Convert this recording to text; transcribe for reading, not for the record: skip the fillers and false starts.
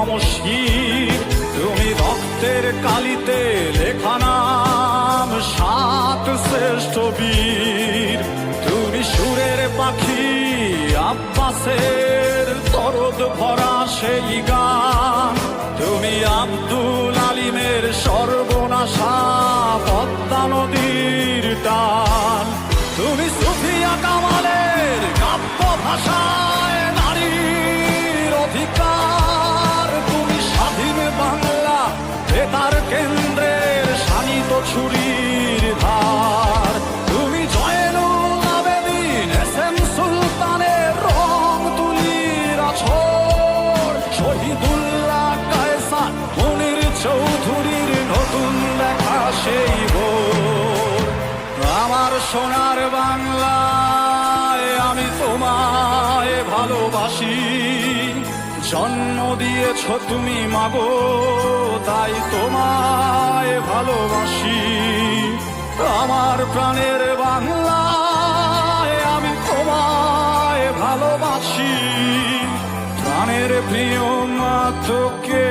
নমস্কার। তুমি রক্তের কালিতে লেখা নাম, সাত শ্রেষ্ঠ বীর। তুমি সুরের পাখি আব্বাসের দরদ ভরা সেই গান। তুমি আব্দুল আলিমের সর্বনাশা পদ্মা নদীর টান। তুমি সুফিয়া কামালের কাব্য ভাষায় নারীর অধিকার। তুমি স্বাধীন বাংলা বেতার কেন্দ্রের শানিত ছুরির ধার। তুমি জয়নুল আবেদিন এসএম সুলতানের রং তুলির আছর। শহীদুল্লাহ কায়সার মুনির চৌধুরীর নতুন লেখা সেই ভোর। আমার সোনার বাংলায় আমি তোমায় ভালোবাসি। জন্ম দিয়েছ তুমি মাগো, তাই তোমায় ভালোবাসি। আমার প্রাণের বাংলায় আমি তোমায় ভালোবাসি। প্রাণের প্রিয় মা তোকে